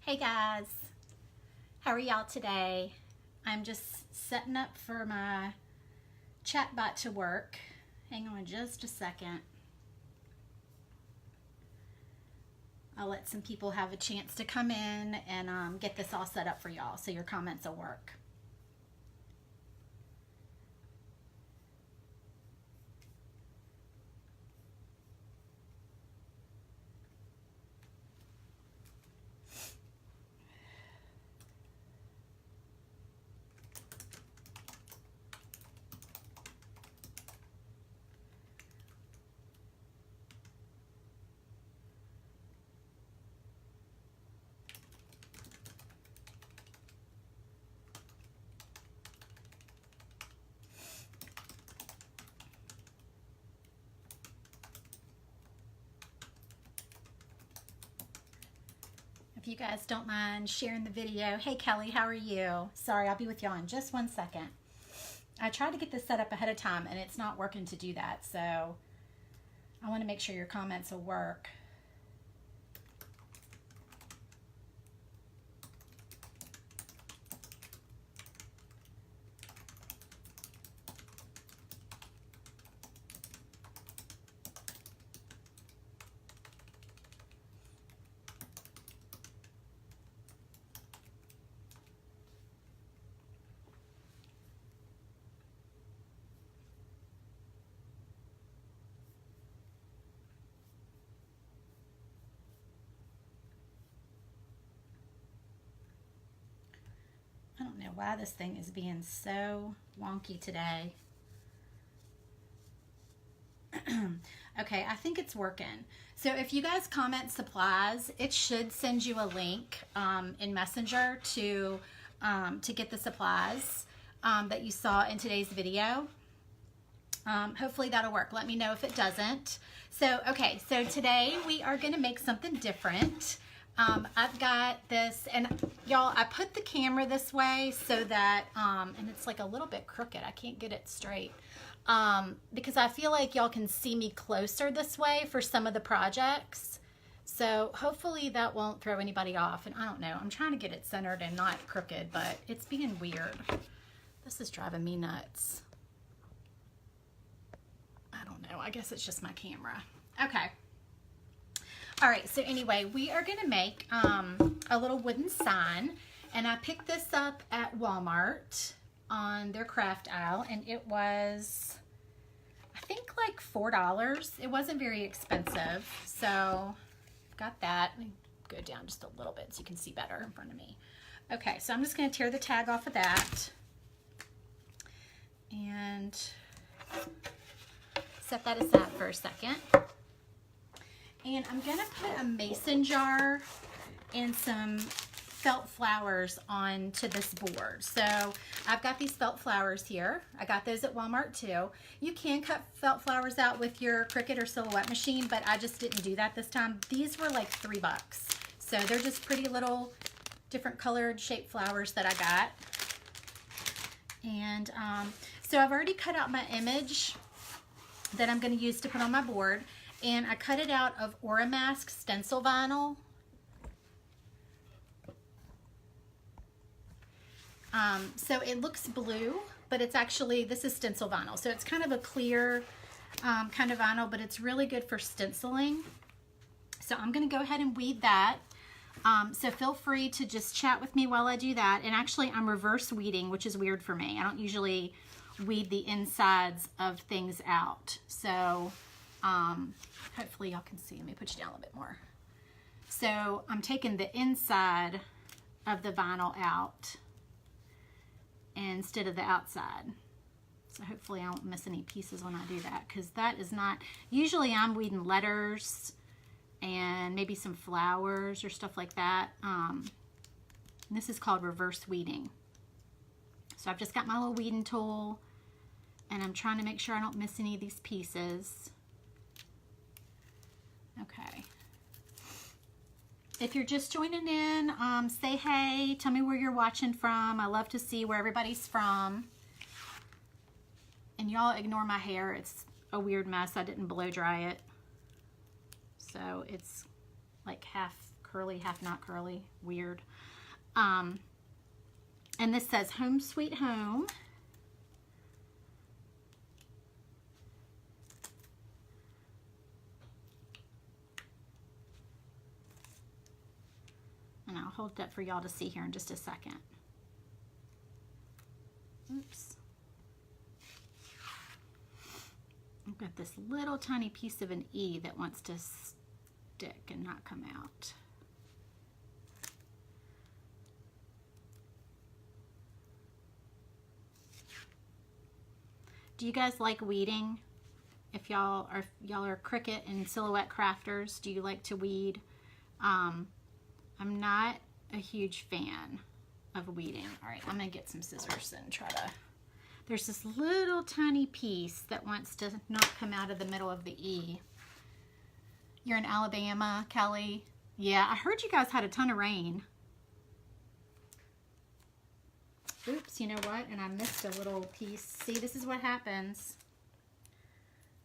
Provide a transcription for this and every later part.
Hey guys, how are y'all today? I'm just setting up for my chatbot to work. Hang on just a second. I'll let some people have a chance to come in and get this all set up for y'all so your comments will work. If you guys don't mind sharing the video. Hey Kelly, how are you? Sorry, I'll be with y'all in just 1 second. I tried to get this set up ahead of time and it's not working to do that, so I want to make sure your comments will work. I don't know why this thing is being so wonky today. Okay, I think it's working. So if you guys comment supplies, it should send you a link in Messenger to get the supplies that you saw in today's video. Hopefully that'll work. Let me know if it doesn't. So, okay, so today we are gonna make something different. I've got this, and y'all, I put the camera this way so that, and it's like a little bit crooked. I can't get it straight. Because I feel like y'all can see me closer this way for some of the projects. So hopefully that won't throw anybody off. And I don't know, I'm trying to get it centered and not crooked, but it's being weird. This is driving me nuts. I don't know, I guess it's just my camera. Okay. All right, so anyway, we are gonna make a little wooden sign, and I picked this up at Walmart on their craft aisle, and it was, I think, like $4. It wasn't very expensive, so got that. Let me go down just a little bit so you can see better in front of me. Okay, so I'm just gonna tear the tag off of that and set that aside for a second. And I'm gonna put a mason jar and some felt flowers onto this board. So I've got these felt flowers here. I got those at Walmart too. You can cut felt flowers out with your Cricut or Silhouette machine, but I just didn't do that this time. These were like $3. So they're just pretty little different colored shaped flowers that I got. And so I've already cut out my image that I'm gonna use to put on my board. And I cut it out of Oramask stencil vinyl. So it looks blue, but it's actually, this is stencil vinyl. So it's kind of a clear kind of vinyl, but it's really good for stenciling. So I'm gonna go ahead and weed that. So feel free to just chat with me while I do that. And actually I'm reverse weeding, which is weird for me. I don't usually weed the insides of things out. So hopefully y'all can see. Let me put you down a little bit more. So I'm taking the inside of the vinyl out instead of the outside. So hopefully I won't miss any pieces when I do that, because that is not, usually I'm weeding letters and maybe some flowers or stuff like that. This is called reverse weeding. So I've just got my little weeding tool and I'm trying to make sure I don't miss any of these pieces. Okay. If you're just joining in, say hey, tell me where you're watching from. I love to see where everybody's from. And y'all ignore my hair. It's a weird mess. I didn't blow dry it. So it's like half curly, half not curly. Weird. And this says Home Sweet Home. And I'll hold it up for y'all to see here in just a second. Oops. I've got this little tiny piece of an E that wants to stick and not come out. Do you guys like weeding? If y'all are Cricut and silhouette crafters, do you like to weed? I'm not a huge fan of weeding. All right, I'm gonna get some scissors and try to. There's this little tiny piece that wants to not come out of the middle of the E. You're in Alabama, Kelly? Yeah, I heard you guys had a ton of rain. Oops, you know what? And I missed a little piece. See, this is what happens.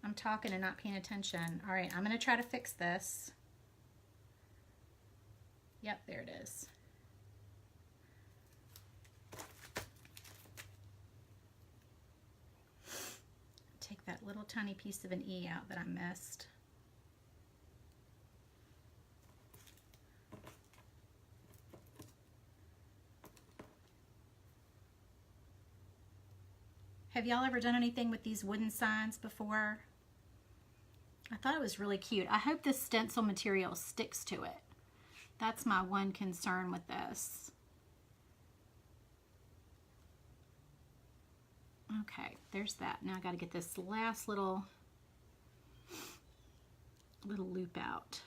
I'm talking and not paying attention. All right, I'm gonna try to fix this. Yep, there it is. Take that little tiny piece of an E out that I missed. Have y'all ever done anything with these wooden signs before? I thought it was really cute. I hope this stencil material sticks to it. That's my one concern with this. Okay, there's that. Now I got to get this last little loop out.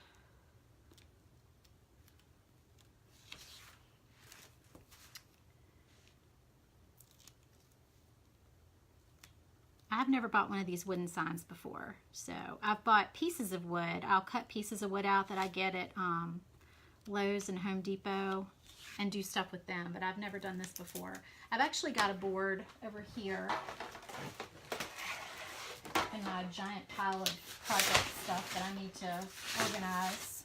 I've never bought one of these wooden signs before, so I've bought pieces of wood. I'll cut pieces of wood out that I get at Lowe's and Home Depot and do stuff with them, but I've never done this before. I've actually got a board over here in my giant pile of project stuff that I need to organize.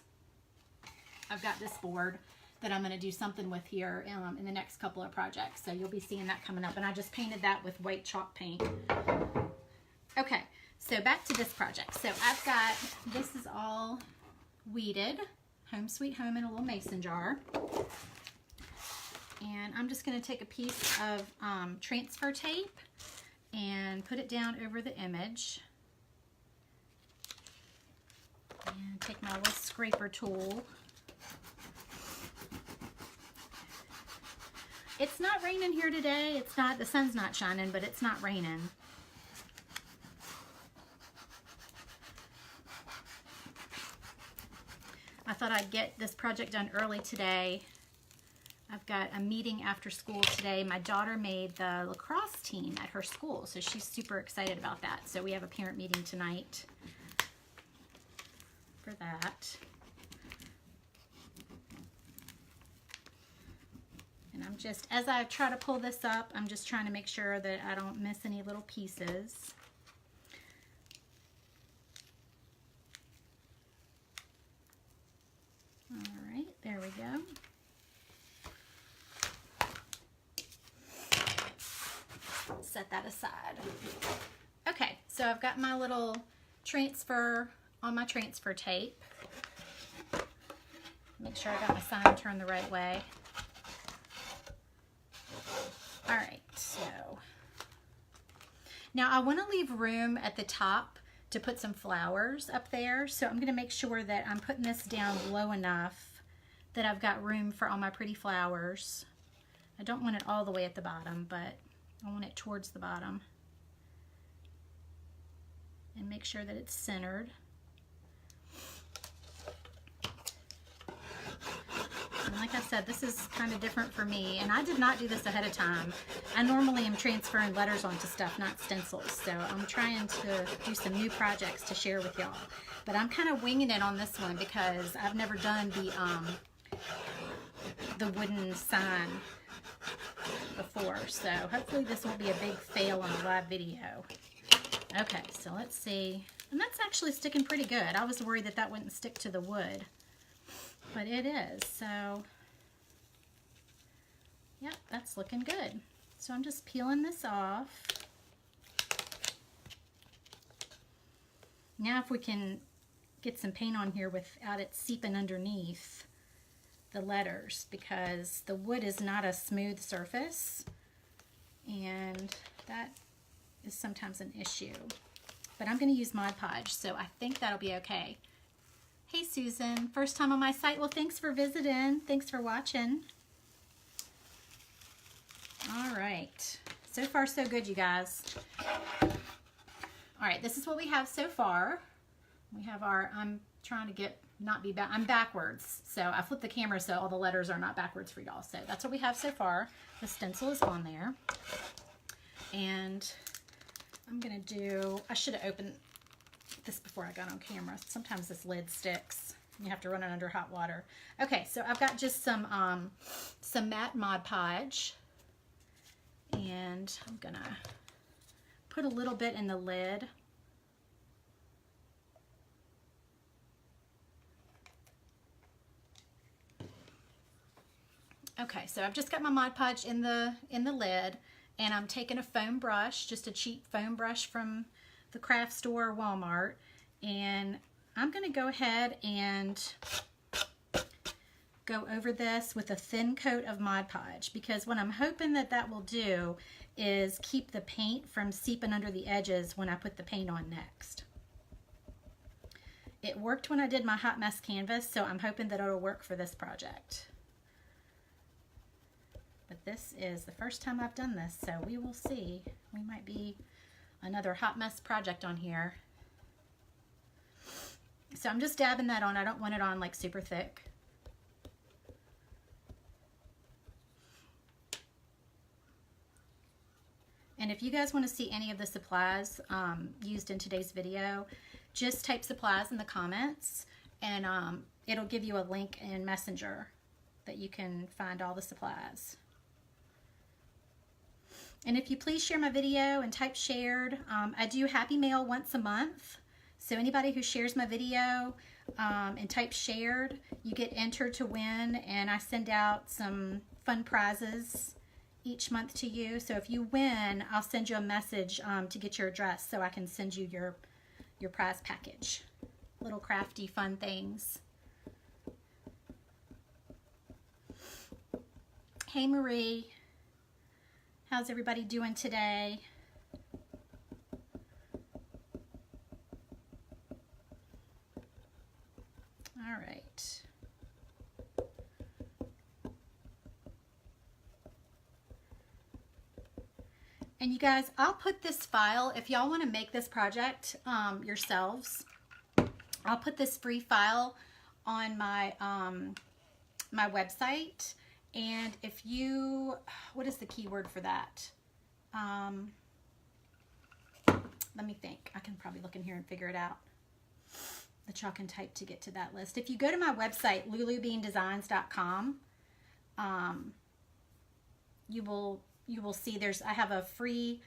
I've got this board that I'm going to do something with here in the next couple of projects, so you'll be seeing that coming up, and I just painted that with white chalk paint. Okay, so back to this project. So I've got, this is all weeded, Home Sweet Home, in a little mason jar. And I'm just going to take a piece of transfer tape and put it down over the image. And take my little scraper tool. It's not raining here today. It's not, the sun's not shining, but it's not raining. I thought I'd get this project done early today. I've got a meeting after school today. My daughter made the lacrosse team at her school, so she's super excited about that. So we have a parent meeting tonight for that. And I'm just, as I try to pull this up, I'm just trying to make sure that I don't miss any little pieces. All right, there we go. Set that aside. Okay, so I've got my little transfer on my transfer tape. Make sure I got my sign turned the right way. All right, so now I want to leave room at the top to put some flowers up there. So I'm going to make sure that I'm putting this down low enough that I've got room for all my pretty flowers. I don't want it all the way at the bottom, but I want it towards the bottom. And make sure that it's centered. And like I said, this is kind of different for me, and I did not do this ahead of time. I normally am transferring letters onto stuff, not stencils, so I'm trying to do some new projects to share with y'all. But I'm kind of winging it on this one because I've never done the wooden sign before, so hopefully this won't be a big fail on the live video. Okay, so let's see. And that's actually sticking pretty good. I was worried that that wouldn't stick to the wood. but it is. So, yep, that's looking good. So I'm just peeling this off. Now if we can get some paint on here without it seeping underneath the letters, because the wood is not a smooth surface, and that is sometimes an issue. But I'm going to use Mod Podge, so I think that'll be okay. Hey Susan, first time on my site. Well, thanks for visiting. Thanks for watching. All right, so far so good, you guys. All right, this is what we have so far. We have our, I'm trying to get, not be back, I'm backwards. So I flipped the camera so all the letters are not backwards for y'all. So that's what we have so far. The stencil is on there. And I'm gonna do, I should have opened this before I got on camera. Sometimes this lid sticks. You have to run it under hot water. Okay, so I've got just some matte Mod Podge. And I'm gonna put a little bit in the lid. Okay, so I've just got my Mod Podge in the lid, and I'm taking a foam brush, just a cheap foam brush from the craft store or Walmart, and I'm gonna go ahead and go over this with a thin coat of Mod Podge, because what I'm hoping that that will do is keep the paint from seeping under the edges when I put the paint on next. It worked when I did my hot mess canvas, so I'm hoping that it'll work for this project. But this is the first time I've done this, so we will see. We might be another hot mess project on here. So I'm just dabbing that on. I don't want it on like super thick. And if you guys want to see any of the supplies used in today's video, just type supplies in the comments, and it'll give you a link in Messenger that you can find all the supplies. And if you please share my video and type shared, I do Happy Mail once a month. So anybody who shares my video and types shared, you get entered to win, and I send out some fun prizes each month to you. So if you win, I'll send you a message to get your address so I can send you your prize package. Little crafty fun things. Hey Marie, how's everybody doing today? All right. And you guys, I'll put this file, if y'all want to make this project yourselves, I'll put this free file on my my website. And if you, what is the keyword for that? Let me think. I can probably look in here and figure it out. The chalk and type to get to that list. If you go to my website, lulubeandesigns.com, you will see I have a free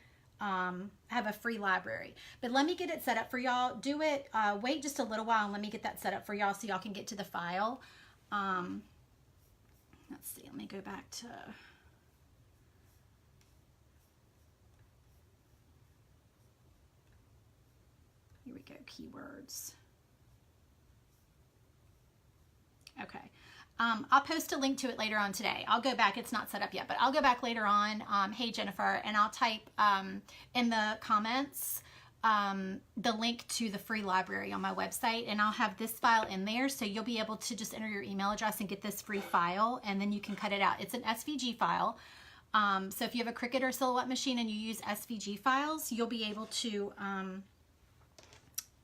library. But let me get it set up for y'all. Do it, wait just a little while and let me get that set up for y'all so y'all can get to the file. Let's see, let me go back to, here we go, keywords. Okay. I'll post a link to it later on today. I'll go back, it's not set up yet, but I'll go back later on, hey Jennifer, and I'll type in the comments the link to the free library on my website, and I'll have this file in there, so you'll be able to just enter your email address and get this free file, and then you can cut it out. It's an SVG file, so if you have a Cricut or Silhouette machine and you use SVG files, you'll be able to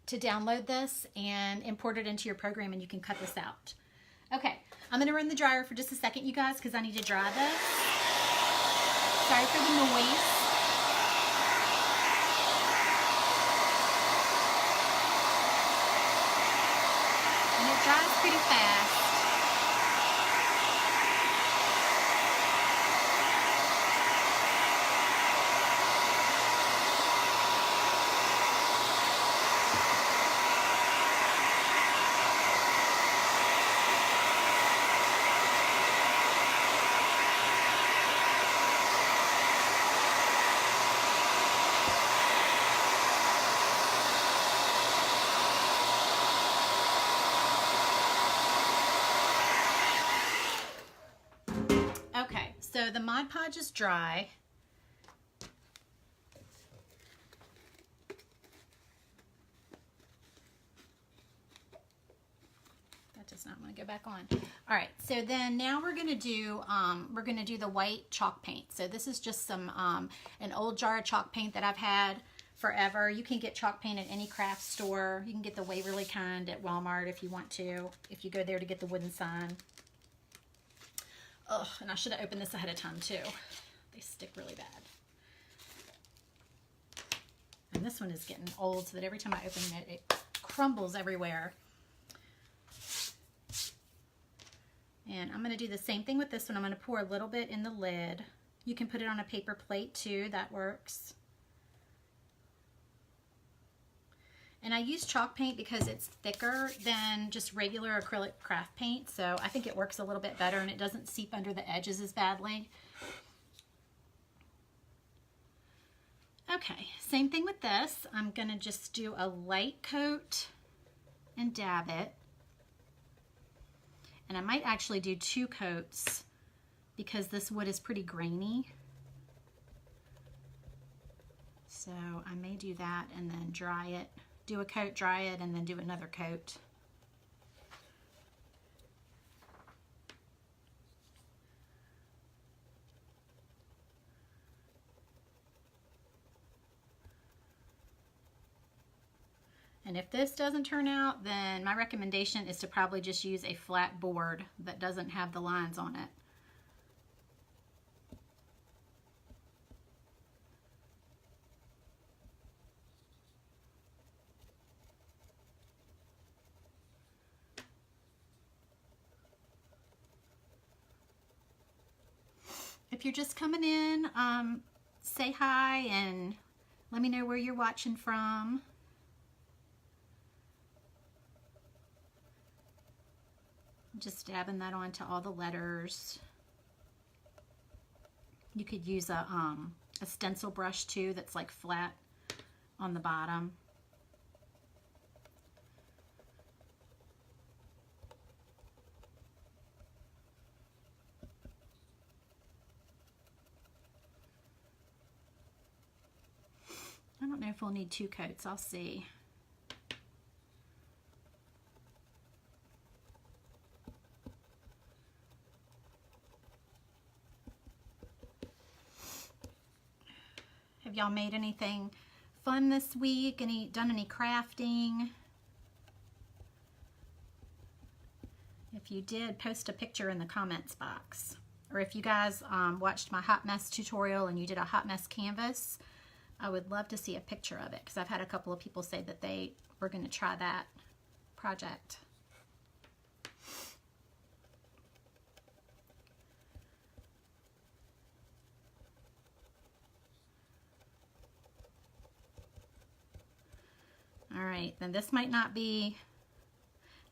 download this and import it into your program, and you can cut this out. Okay, I'm going to run the dryer for just a second, you guys, because I need to dry this. Sorry for the noise. And it dries pretty fast. So the Mod Podge is dry. That does not want to go back on. All right, so then now we're gonna do the white chalk paint. So this is just some an old jar of chalk paint that I've had forever. You can get chalk paint at any craft store. You can get the Waverly kind at Walmart if you want to, if you go there to get the wooden sign. Ugh, and I should have opened this ahead of time too. They stick really bad. And this one is getting old so that every time I open it, it crumbles everywhere. And I'm going to do the same thing with this one. I'm going to pour a little bit in the lid. You can put it on a paper plate too. That works. And I use chalk paint because it's thicker than just regular acrylic craft paint. So I think it works a little bit better and it doesn't seep under the edges as badly. Okay, same thing with this. I'm going to just do a light coat and dab it. And I might actually do 2 coats because this wood is pretty grainy. So I may do that and then dry it. Do a coat, dry it, and then do another coat. And if this doesn't turn out, then my recommendation is to probably just use a flat board that doesn't have the lines on it. If you're just coming in, say hi and let me know where you're watching from. Just dabbing that onto all the letters. You could use a stencil brush too that's like flat on the bottom. I don't know if we'll need 2 coats. I'll see. Have y'all made anything fun this week? Done any crafting? If you did, post a picture in the comments box. Or if you guys watched my hot mess tutorial and you did a hot mess canvas, I would love to see a picture of it because I've had a couple of people say that they were going to try that project. All right, then this might not be,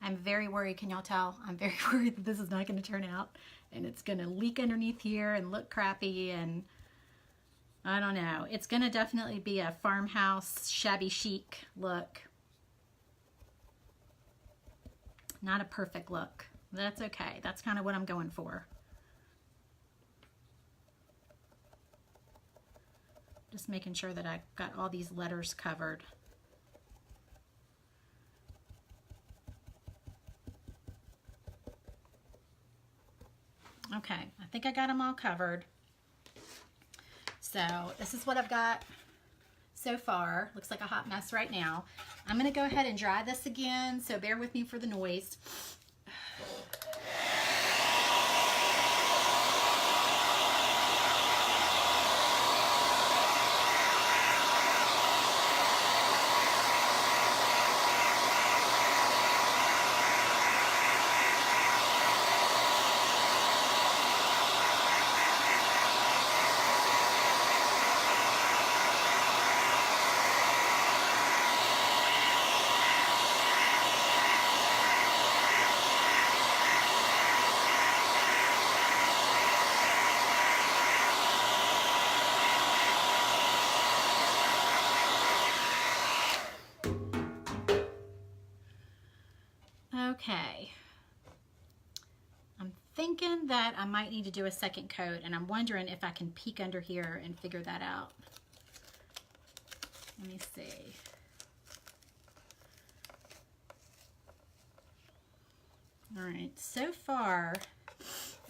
I'm very worried, can y'all tell? I'm very worried that this is not going to turn out and it's going to leak underneath here and look crappy, and I don't know. It's going to definitely be a farmhouse, shabby chic look. Not a perfect look. That's okay. That's kind of what I'm going for. Just making sure that I got all these letters covered. Okay, I think I got them all covered. So this is what I've got so far. Looks like a hot mess right now. I'm going to go ahead and dry this again, so bear with me for the noise. Okay, I'm thinking that I might need to do a second coat, and I'm wondering if I can peek under here and figure that out. Let me see. All right, so far,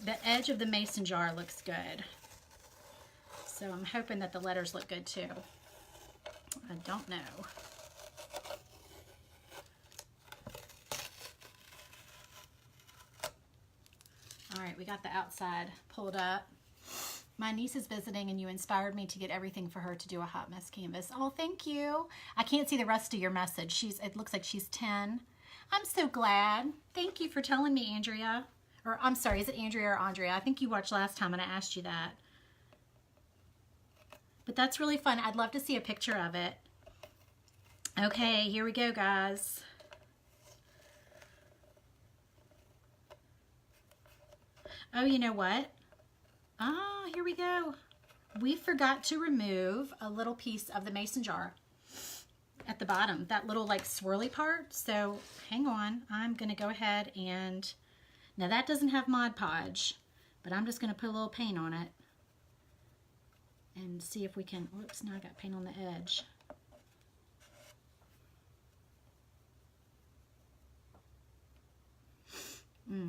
the edge of the mason jar looks good. So I'm hoping that the letters look good too. I don't know. All right, we got the outside pulled up. My niece is visiting and you inspired me to get everything for her to do a hot mess canvas. Oh, thank you. I can't see the rest of your message. It looks like she's 10. I'm so glad. Thank you for telling me, Andrea. Or I'm sorry, is it Andrea or Andrea? I think you watched last time and I asked you that. But that's really fun. I'd love to see a picture of it. Okay, here we go, guys. Oh, you know what? Ah, here we go. We forgot to remove a little piece of the mason jar at the bottom, that little like swirly part. So hang on, I'm gonna go ahead and, now that doesn't have Mod Podge, but I'm just gonna put a little paint on it and see if we can, whoops, now I got paint on the edge.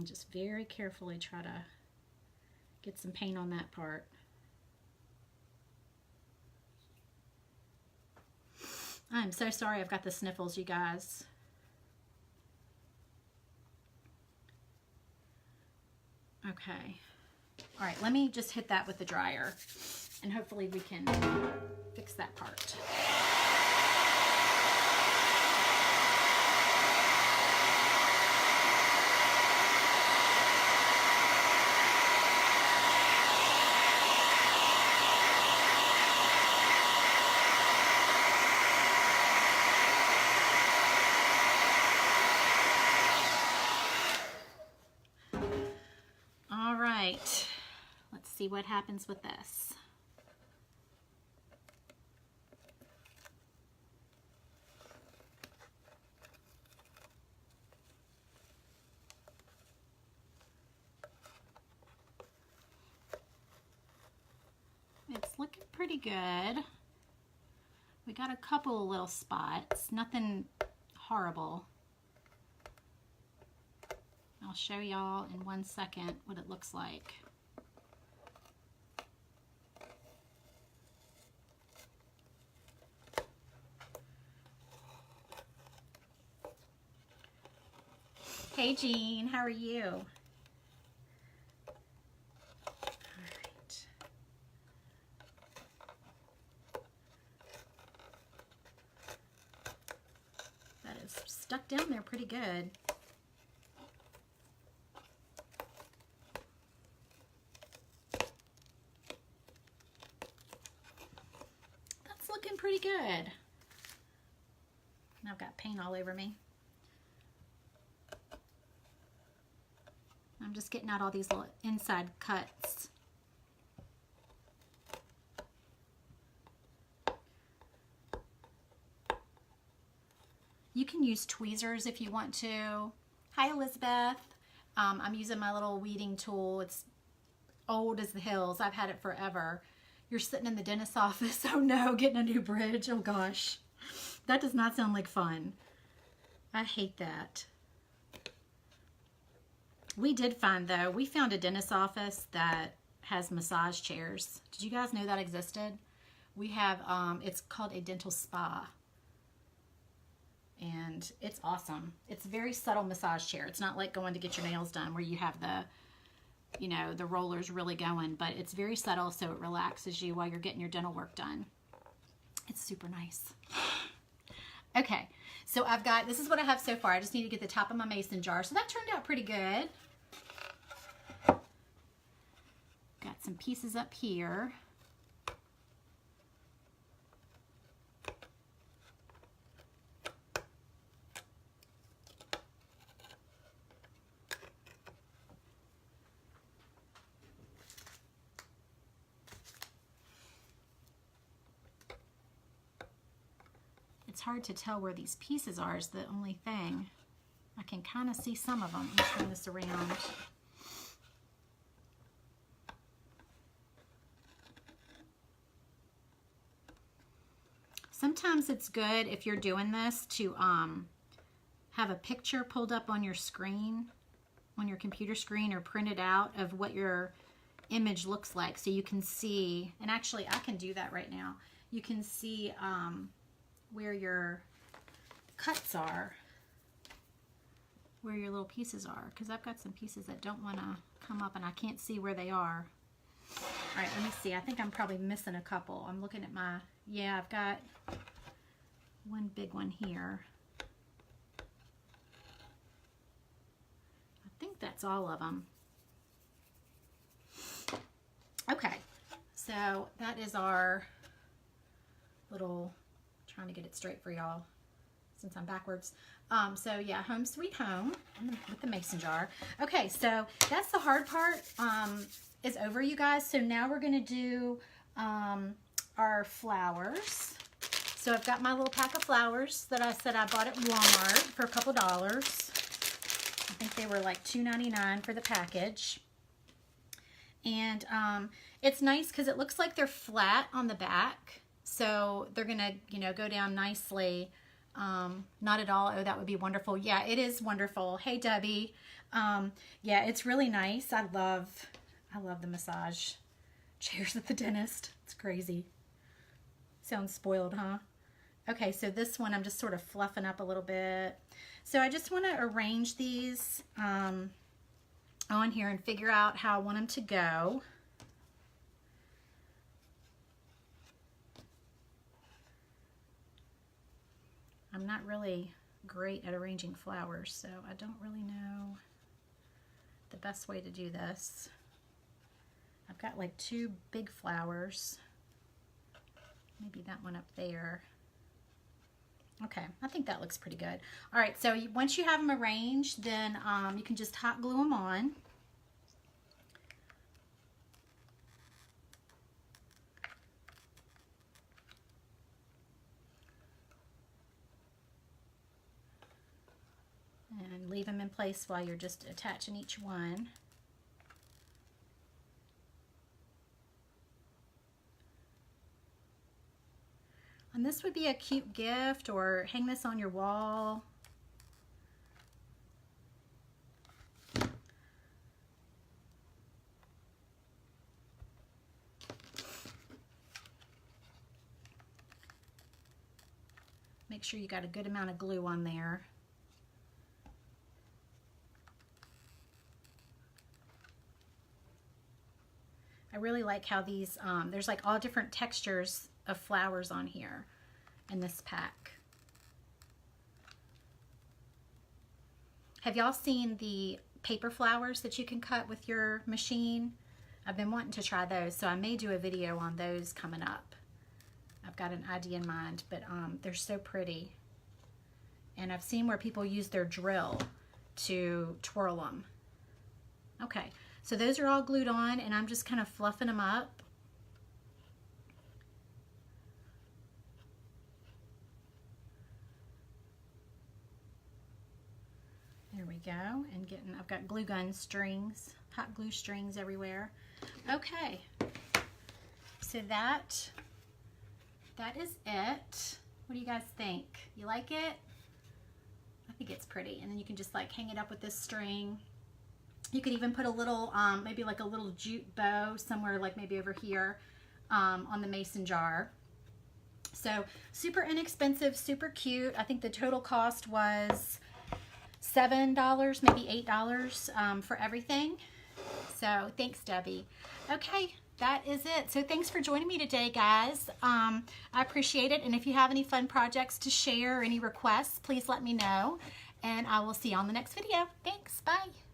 Just very carefully try to get some paint on that part. I'm so sorry I've got the sniffles, you guys. Okay. All right, let me just hit that with the dryer and hopefully we can fix that part. Let's see what happens with this. It's looking pretty good. We got a couple of little spots, nothing horrible. I'll show y'all in 1 second what it looks like. Hey Jean, how are you? All right. That is stuck down there pretty good. That's looking pretty good. Now I've got paint all over me. I'm just getting out all these little inside cuts. You can use tweezers if you want to. Hi Elizabeth. I'm using my little weeding tool. It's old as the hills. I've had it forever. You're sitting in the dentist's office. Oh no, getting a new bridge. Oh gosh. That does not sound like fun. I hate that. We did find, though, we found a dentist's office that has massage chairs. Did you guys know that existed? We have, it's called a dental spa. And it's awesome. It's a very subtle massage chair. It's not like going to get your nails done where you have the, you know, the rollers really going. But it's very subtle, so it relaxes you while you're getting your dental work done. It's super nice. Okay, so I've got, this is what I have so far. I just need to get the top of my mason jar. So that turned out pretty good. Got some pieces up here. It's hard to tell where these pieces are is the only thing. I can kind of see some of them. Let me turn this around. sometimes it's good if you're doing this to have a picture pulled up on your screen, on your computer screen, or print it out of what your image looks like, so you can see. And actually I can do that right now. You can see where your cuts are, where your little pieces are, because I've got some pieces that don't want to come up and I can't see where they are. All right, let me see. I think I'm probably missing a couple. I'm looking at my, yeah, I've got one big one here. I think that's all of them. Okay, so that is our little, trying to get it straight for y'all since I'm backwards. So yeah, Home Sweet Home with the mason jar. Okay, so that's the hard part is over, you guys. So now we're gonna do our flowers. So I've got my little pack of flowers that I said I bought at Walmart for a couple dollars. I think they were like $2.99 for the package. And it's nice because it looks like they're flat on the back. So they're gonna, you know, go down nicely. Not at all. Oh, that would be wonderful. Yeah, it is wonderful. Hey, Debbie. Yeah, it's really nice. I love the massage chairs at the dentist. It's crazy. Sounds spoiled, huh? Okay, so this one I'm just sort of fluffing up a little bit. So I just want to arrange these on here and figure out how I want them to go. I'm not really great at arranging flowers, so I don't really know the best way to do this. I've got like two big flowers. Maybe that one up there. Okay, I think that looks pretty good. All right, so once you have them arranged, then you can just hot glue them on. And leave them in place while you're just attaching each one. And this would be a cute gift, or hang this on your wall. Make sure you got a good amount of glue on there. I really like how these, there's like all different textures of flowers on here in this pack. Have y'all seen the paper flowers that you can cut with your machine? I've been wanting to try those, so I may do a video on those coming up. I've got an idea in mind, but they're so pretty. And I've seen where people use their drill to twirl them. Okay, so those are all glued on, and I'm just kind of fluffing them up. There we go, and I've got glue gun strings, hot glue strings everywhere. Okay, so that is it. What do you guys think? You like it? I think it's pretty. And then you can just like hang it up with this string. You could even put a little, maybe like a little jute bow somewhere, like maybe over here on the mason jar. So super inexpensive, super cute. I think the total cost was $7, maybe $8 for everything. So thanks, Debbie. Okay, that is it. So thanks for joining me today, guys. I appreciate it. And if you have any fun projects to share or any requests, please let me know. And I will see you on the next video. Thanks. Bye.